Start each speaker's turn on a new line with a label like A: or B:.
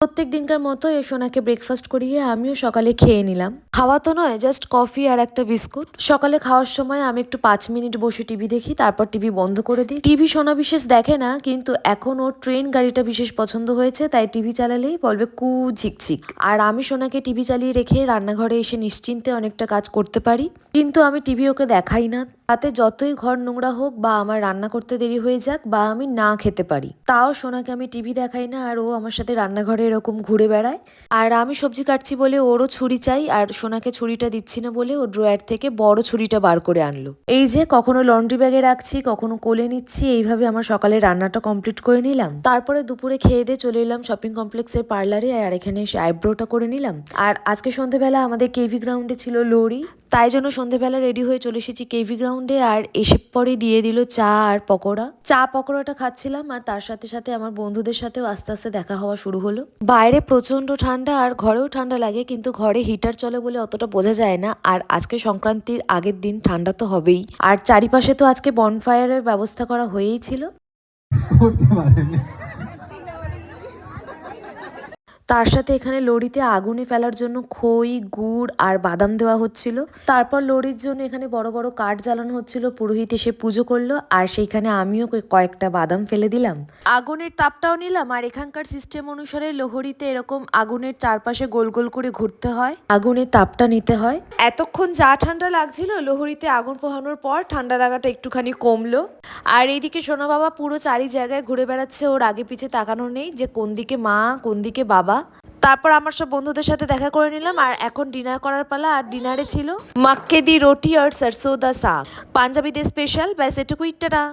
A: প্রত্যেক দিনকার মতো এই সোনাকে ব্রেকফাস্ট করিয়ে আমিও সকালে খেয়ে নিলাম। খাওয়া তো নয়, জাস্ট কফি আর একটা বিস্কুট। সকালে খাওয়ার সময় আমি একটু 5 মিনিট বসে টিভি দেখি, তারপর টিভি বন্ধ করে দিই। টিভি সোনা বিশেষ দেখে না, কিন্তু এখন ওর ট্রেন গাড়িটা বিশেষ পছন্দ হয়েছে, তাই টিভি চালালেই বলবে কু ঝিকঝিক। আর আমি সোনাকে টিভি চালিয়ে রেখে রান্নাঘরে এসে নিশ্চিন্তে অনেকটা কাজ করতে পারি, কিন্তু আমি টিভি ওকে দেখাই না। তাতে যতই ঘর নোংরা হোক বা আমার রান্না করতে দেরি হয়ে যাক বা আমি না খেতে পারি, তাও সোনাকে আমি টিভি দেখাই না, আর ও আমার সাথে রান্নাঘরে এরকম ঘুরে বেড়ায়। আর আমি সবজি কাটছি বলে ওরও ছুরি চাই, আর সোনাকে ছুরিটা দিচ্ছি না বলে ও ড্রয়ার থেকে বড় ছুরিটা বার করে আনলো। এই যে কখনো লন্ড্রি ব্যাগে রাখছি, কখনো কোলে নিচ্ছি, এইভাবে আমার সকালে রান্নাটা কমপ্লিট করে নিলাম। তারপরে দুপুরে খেয়ে দিয়ে চলে এলাম শপিং কমপ্লেক্সের পার্লারে, আর এখানে এসে আইব্রোটা করে নিলাম। আর আজকে সন্ধ্যেবেলা আমাদের কেভি গ্রাউন্ডে ছিল লোহড়ি, তাই জন্য সন্ধ্যেবেলা রেডি হয়ে চলে এসেছি কেভি গ্রাউন্ডে। আর এসে পরে দিয়ে দিল চা আর পকোড়া। চা পকোড়াটা খাচ্ছিলাম, আর তার সাথে সাথে আমার বন্ধুদের সাথেও আস্তে আস্তে দেখা হওয়া শুরু হলো। বাইরে প্রচন্ড ঠান্ডা, আর ঘরেও ঠান্ডা লাগে, কিন্তু ঘরে হিটার চলে বলে অতটা বোঝা যায় না। আর আজকে সংক্রান্তির আগের দিন ঠান্ডা তো হবেই, আর চারিপাশে তো আজকে বনফায়ারের ব্যবস্থা করা হয়েই ছিল। তার সাথে এখানে লড়িতে আগুনে ফেলার জন্য খই, গুড় আর বাদাম দেওয়া হচ্ছিল। তারপর লড়ির জন্য এখানে বড় বড় কাঠ জ্বালানো হচ্ছিল, পুরোহিত এসে পুজো করলো, আর সেইখানে আমিও কয়েকটা বাদাম ফেলে দিলাম। আগুনের তাপটাও নিলাম। আর এখানকার সিস্টেম অনুসারে লোহড়িতে এরকম আগুনের চারপাশে গোল গোল করে ঘুরতে হয়, আগুনের তাপটা নিতে হয়। এতক্ষণ যা ঠান্ডা লাগছিল, লোহড়িতে আগুন পোহানোর পর ঠান্ডা লাগাটা একটুখানি কমলো। আর এইদিকে সোনা বাবা পুরো চারি জায়গায় ঘুরে বেড়াচ্ছে, ওর আগে পিছে তাকানো নেই যে কোন দিকে মা কোন দিকে বাবা। তারপর আমার সব বন্ধুদের সাথে দেখা করে নিলাম, আর এখন ডিনার করার পালা। আর ডিনারে ছিল মাক্কে দি রুটি আর সরসোঁ দা শাক, পাঞ্জাবিদের স্পেশাল। ব্যাস এটুকুই, টাটা।